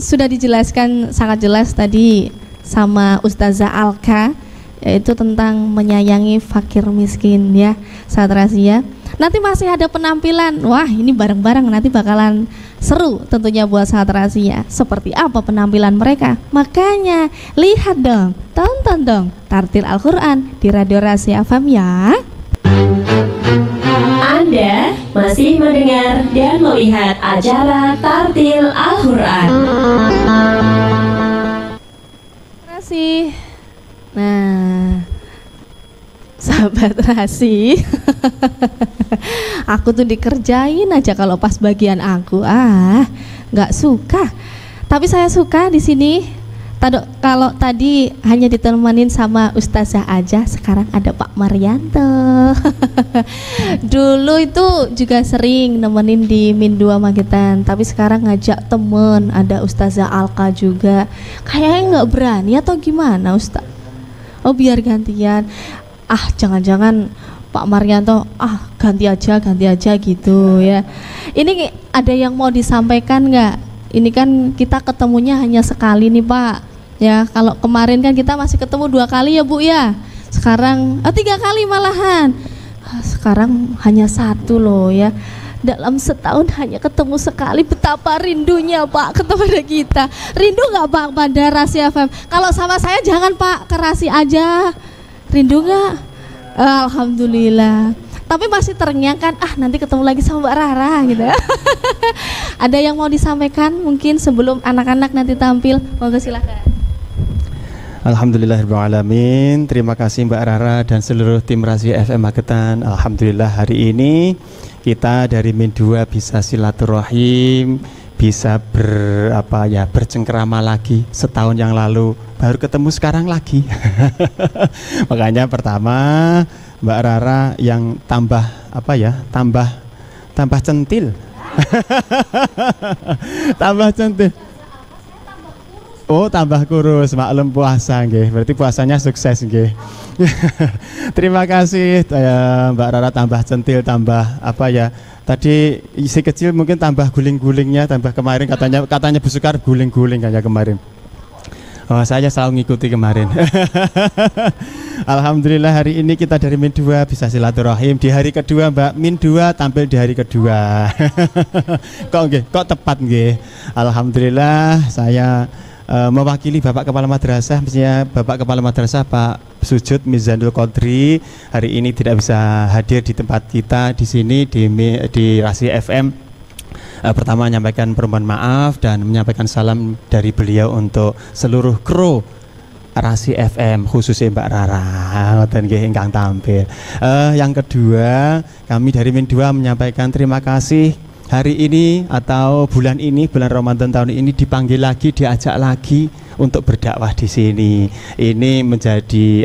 sudah dijelaskan sangat jelas tadi sama Ustazah Alka, yaitu tentang menyayangi fakir miskin ya, sahabat rahasia. Nanti masih ada penampilan, wah ini bareng-bareng nanti bakalan seru tentunya buat sahabat rahasia. Seperti apa penampilan mereka? Makanya lihat dong, tonton dong Tartil Al-Quran di Radio Rahasia FM ya. Anda masih mendengar dan melihat acara Tartil Al-Quran. Nah, sahabat Rasi, aku tuh dikerjain aja kalau pas bagian aku, nggak suka. Tapi saya suka di sini. Kalau tadi hanya ditemanin sama Ustazah aja, sekarang ada Pak Marianto. Dulu itu juga sering nemenin di Min 2 Magetan, tapi sekarang ngajak temen, ada Ustazah Alka juga. Kayaknya nggak berani atau gimana Ustaz? Oh biar gantian. Jangan-jangan Pak Marianto, ganti aja gitu ya. Ini ada yang mau disampaikan nggak? Ini kan kita ketemunya hanya sekali nih Pak. Ya, kalau kemarin kan kita masih ketemu 2 kali ya Bu ya. Sekarang 3 kali malahan. Sekarang hanya 1 loh ya. Dalam setahun hanya ketemu sekali, betapa rindunya Pak kepada kita. Rindu nggak Pak pada Rasi FM? Kalau sama saya jangan Pak, ke Rasi aja. Rindu nggak? Alhamdulillah. Tapi masih terngiang-kan, nanti ketemu lagi sama Mbak Rara gitu. Ada yang mau disampaikan mungkin sebelum anak-anak nanti tampil? Monggo silakan. Alhamdulillahirrahmanirrahim. Terima kasih Mbak Rara dan seluruh tim Rasi FM Magetan. Alhamdulillah hari ini kita dari Min 2 bisa silaturahim, bisa bercengkerama lagi. Setahun yang lalu baru ketemu sekarang lagi. Makanya pertama Mbak Rara yang tambah centil. Tambah centil. Oh, tambah kurus, maklum puasa nggih. Berarti puasanya sukses nggih. Terima kasih Mbak Rara, tambah centil, tambah tadi si kecil mungkin tambah guling-gulingnya, tambah kemarin katanya Bu Sukar guling-guling kayak kemarin. Oh, saya selalu ngikuti kemarin. Alhamdulillah hari ini kita dari Min 2 bisa silaturahim di hari kedua Mbak. Min 2 tampil di hari kedua. Kok tepat nggih. Alhamdulillah saya mewakili Bapak Kepala Madrasah, mestinya Bapak Kepala Madrasah Pak Sujud Mizanul Qadri hari ini tidak bisa hadir di tempat kita di sini di Rasi FM. Pertama menyampaikan permohonan maaf dan menyampaikan salam dari beliau untuk seluruh kru Rasi FM khususnya Mbak Rara dan ingkang tampil. Yang kedua, kami dari Min 2 menyampaikan terima kasih hari ini atau bulan Ramadan tahun ini dipanggil lagi, diajak lagi untuk berdakwah di sini. Ini menjadi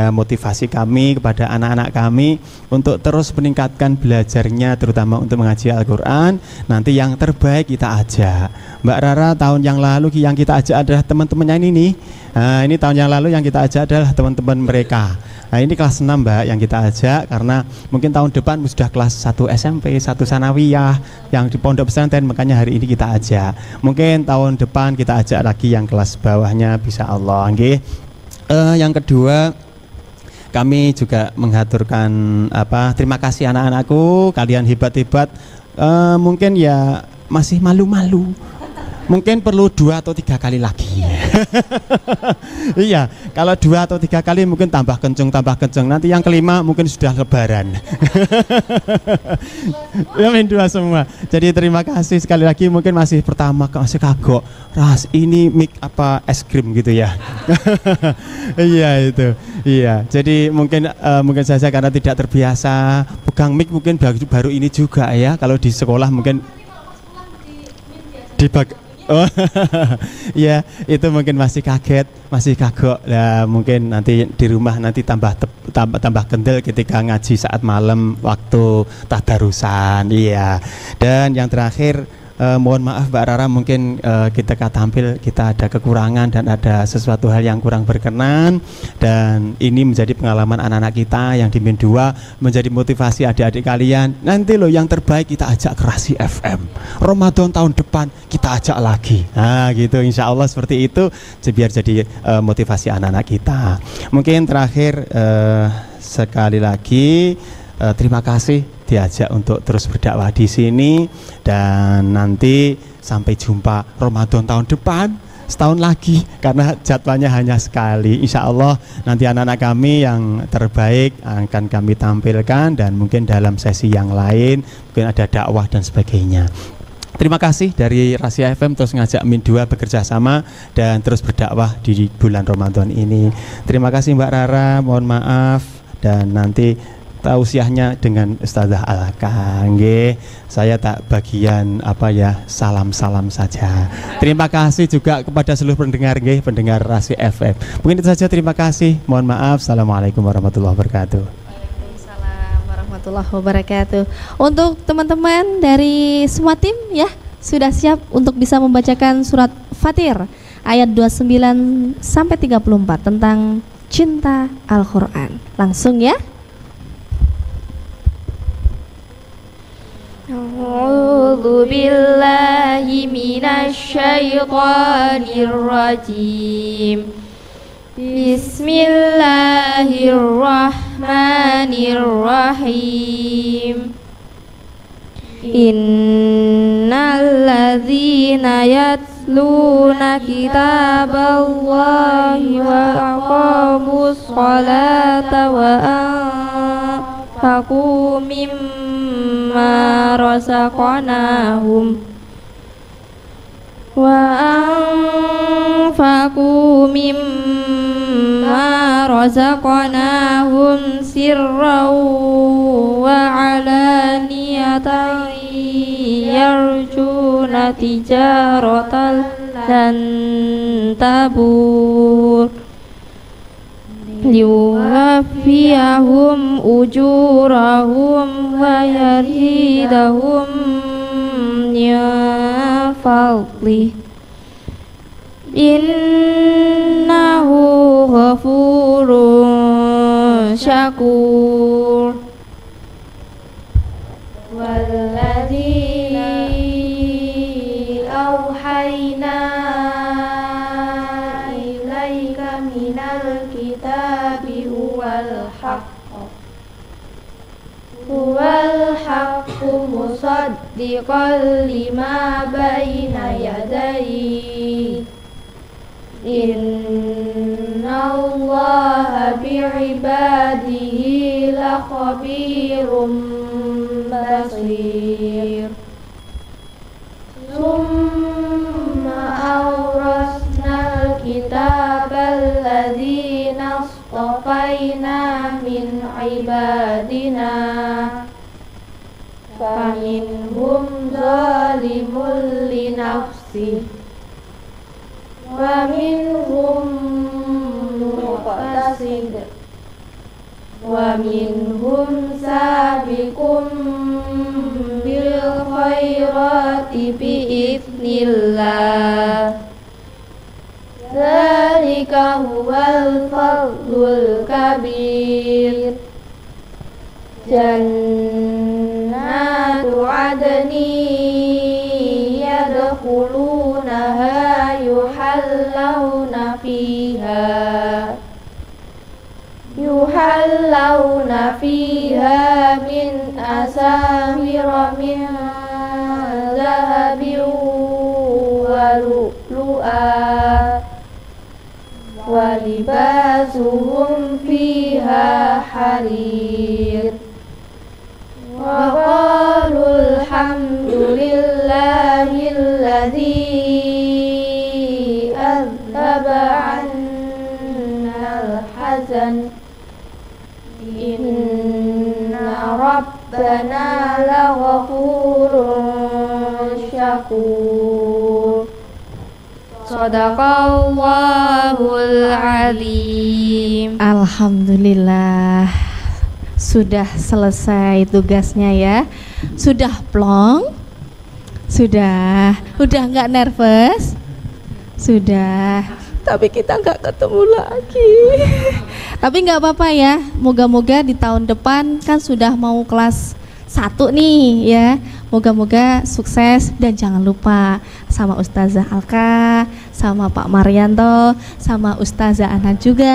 motivasi kami kepada anak-anak kami untuk terus meningkatkan belajarnya, terutama untuk mengaji Al-Qur'an. Nanti yang terbaik kita ajak. Mbak Rara tahun yang lalu yang kita ajak adalah teman-temannya ini. Ini tahun yang lalu yang kita ajak adalah teman-teman mereka. Nah ini kelas 6 Mbak yang kita ajak, karena mungkin tahun depan sudah kelas 1 SMP, 1 sanawiyah yang di pondok pesantren, makanya hari ini kita ajak. Mungkin tahun depan kita ajak lagi yang kelas bawahnya, bisa Allah. Yang kedua, kami juga mengaturkan terima kasih anak-anakku, kalian hebat-hebat. Mungkin ya masih malu-malu. Mungkin perlu 2 atau 3 kali lagi. Iya, kalau 2 atau 3 kali mungkin tambah kenceng. Nanti yang kelima mungkin sudah lebaran. Ya Min 2 semua. Jadi terima kasih sekali lagi. Mungkin masih pertama masih kagok. Ras ini mic es krim gitu ya. Iya itu. Iya. Jadi mungkin saja karena tidak terbiasa pegang mic, mungkin baru ini juga ya. Kalau di sekolah mungkin oh, ya itu mungkin masih kaget, masih kagok. Ya mungkin nanti di rumah nanti tambah kendel ketika ngaji saat malam waktu tadarusan. Iya. Dan yang terakhir, mohon maaf Mbak Rara, mungkin kita tampil kita ada kekurangan dan ada sesuatu hal yang kurang berkenan, dan ini menjadi pengalaman anak-anak kita yang di Min 2, menjadi motivasi adik-adik kalian. Nanti loh yang terbaik kita ajak ke Rasi FM. Ramadan tahun depan kita ajak lagi. Nah gitu, insya Allah seperti itu, biar jadi motivasi anak-anak kita. Mungkin terakhir sekali lagi terima kasih diajak untuk terus berdakwah di sini, dan nanti sampai jumpa Ramadan tahun depan, setahun lagi, karena jadwalnya hanya sekali. Insya Allah nanti anak-anak kami yang terbaik akan kami tampilkan, dan mungkin dalam sesi yang lain mungkin ada dakwah dan sebagainya. Terima kasih dari Rasi FM terus ngajak Min 2 bekerja sama dan terus berdakwah di bulan Ramadan ini. Terima kasih Mbak Rara, mohon maaf, dan nanti tausiahnya dengan Ustazah Alka. Nggih, saya tak bagian salam-salam saja. Terima kasih juga kepada seluruh pendengar nggih, pendengar Rasi FM. Mungkin itu saja, terima kasih. Mohon maaf. Assalamualaikum warahmatullahi wabarakatuh. Waalaikumsalam warahmatullahi wabarakatuh. Untuk teman-teman dari semua tim ya, sudah siap untuk bisa membacakan surat Fatir ayat 29 sampai 34 tentang cinta Al-Qur'an. Langsung ya. A'udzu billahi minasy syaithanir rajim. Bismillahirrahmanirrahim. Innalladzina yatluna kitaballahi wa aqamus sholata wa anfaqu mimma razaqnahum sirran wa alaniyatan yarjuna tijaratan lan tabur liwafiyahum ujurahum wa yaridahum min fadlih innahu ghafurun syakur. Walladzi auhayna ilaika minal kitabi huwal haqqu musaddiqan lima baina yadayhi innallaha bi'ibadihi lakhabirum basir. Summa awrasnal kitabal ladzina astafaina min ibadina faminhum zalimun li nafsihi wa minhum muqtasid wa minhum sabiqun bil khairati bi'idznillah. Dzalika huwal fadlul kabir. Jannatu adni yadkhulunaha yuhallawna fiha min asamira min dhahabin wa lu'lu'a wa libasuhum fiha harir. Wa qalu alhamdulillahilladzi adhaba 'annal hazan inna rabbana laghafurun syakur. Shadaqallahul azim. Alhamdulillah, sudah selesai tugasnya ya. Sudah plong? Sudah nggak nervous? Sudah. Tapi kita nggak ketemu lagi. Tapi nggak apa-apa ya. Moga-moga di tahun depan kan sudah mau kelas 1 nih ya. Moga-moga sukses dan jangan lupa sama Ustazah Alka, sama Pak Marianto, sama Ustazah Ana juga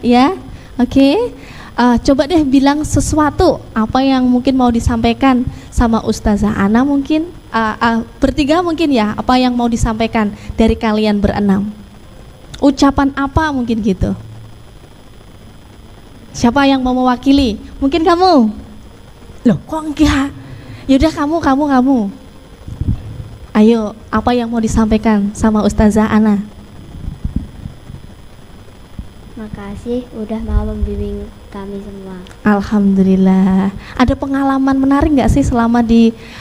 ya. Oke. Coba deh bilang sesuatu apa yang mungkin mau disampaikan sama Ustazah Ana mungkin bertiga mungkin ya, apa yang mau disampaikan dari kalian berenam. Ucapan apa mungkin gitu. Siapa yang mau mewakili? Mungkin kamu. Loh, kok enggak? Yaudah kamu. Ayo, apa yang mau disampaikan sama Ustazah Ana? Terima kasih udah mau membimbing kami semua. Alhamdulillah. Ada pengalaman menarik nggak sih selama diajarkan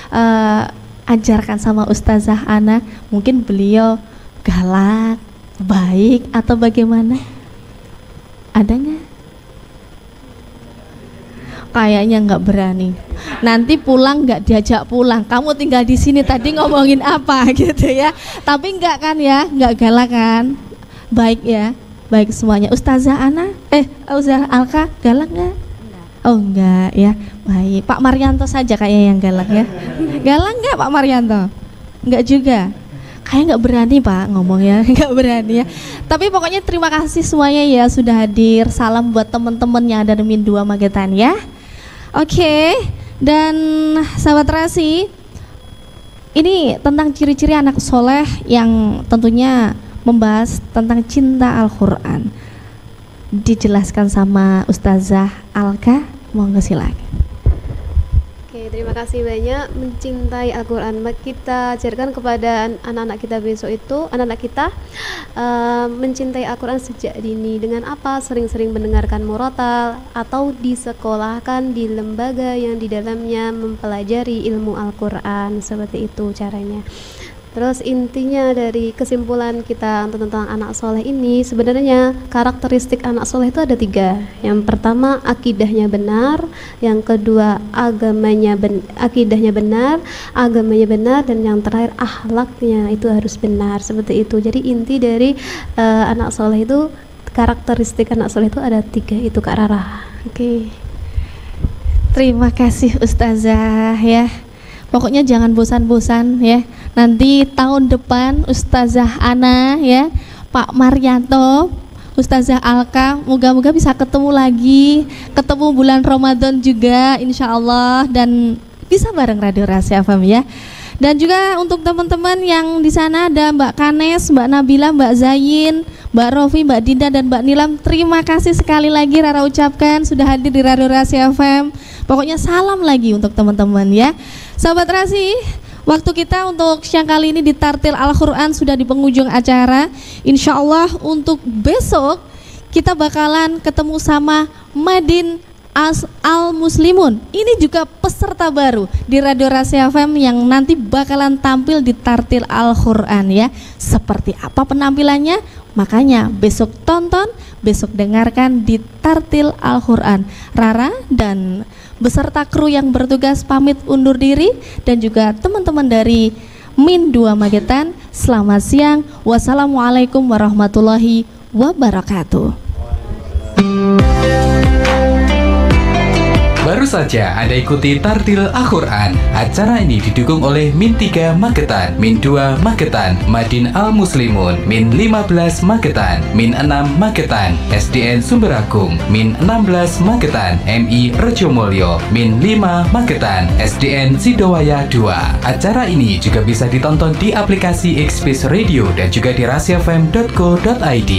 sama Ustazah Ana? Mungkin beliau galak, baik, atau bagaimana? Ada nggak? Kayaknya nggak berani. Nanti pulang nggak diajak pulang. Kamu tinggal di sini tadi ngomongin apa gitu ya. Tapi nggak kan ya, nggak galak kan? Baik ya, baik semuanya. Ustazah Ana, Ustazah Alka galak nggak? Oh enggak ya, baik. Pak Maryanto saja kayaknya yang galak ya. Galak nggak Pak Maryanto? Enggak juga. Kayak nggak berani Pak ngomong ya, nggak berani ya. Tapi pokoknya terima kasih semuanya ya sudah hadir. Salam buat teman-teman yang ada di Min 2 Magetan ya. Oke, dan sahabat Terasi, ini tentang ciri-ciri anak soleh yang tentunya membahas tentang cinta Al-Quran. Dijelaskan sama Ustazah Alka, monggo silakan. Oke, terima kasih banyak. Mencintai Al-Quran, kita ajarkan kepada anak-anak kita besok itu, anak-anak kita mencintai Al-Quran sejak dini. Dengan apa? Sering-sering mendengarkan murotal atau disekolahkan di lembaga yang di dalamnya mempelajari ilmu Al-Quran. Seperti itu caranya. Terus intinya dari kesimpulan kita tentang anak soleh ini, sebenarnya karakteristik anak soleh itu ada 3. Yang pertama akidahnya benar, yang kedua akidahnya benar, agamanya benar, dan yang terakhir akhlaknya itu harus benar. Seperti itu. Jadi inti dari anak soleh itu, karakteristik anak soleh itu ada 3 itu Kak Rara. Oke. Terima kasih Ustazah ya. Pokoknya jangan bosan-bosan ya. Nanti tahun depan Ustazah Ana ya, Pak Maryanto, Ustazah Alka, moga-moga bisa ketemu lagi, ketemu bulan Ramadan juga insya Allah, dan bisa bareng Radio Rahasia FM ya. Dan juga untuk teman-teman yang di sana ada Mbak Kanes, Mbak Nabila, Mbak Zayin, Mbak Rofi, Mbak Dinda, dan Mbak Nilam. Terima kasih sekali lagi Rara ucapkan sudah hadir di Radio Rahasia FM. Pokoknya salam lagi untuk teman-teman ya. Sahabat Rasi, waktu kita untuk siang kali ini di Tartil Al-Quran sudah di penghujung acara. Insya Allah untuk besok kita bakalan ketemu sama Madin Al-Muslimun. Ini juga peserta baru di Radio Rahasia FM yang nanti bakalan tampil di Tartil Al-Quran ya. Seperti apa penampilannya? Makanya besok tonton, besok dengarkan di Tartil Al-Quran. Rara dan beserta kru yang bertugas pamit undur diri, dan juga teman-teman dari Min 2 Magetan. Selamat siang. Wassalamualaikum warahmatullahi wabarakatuh. Baru saja Anda ikuti Tartil Al-Quran. Acara ini didukung oleh Min 3 Magetan, Min 2 Magetan, Madin Al-Muslimun, Min 15 Magetan, Min 6 Magetan, SDN Sumberagung, Min 16 Magetan, MI Rejomolyo, Min 5 Magetan, SDN Sidowaya 2. Acara ini juga bisa ditonton di aplikasi Xbis Radio dan juga di rahasiafm.co.id.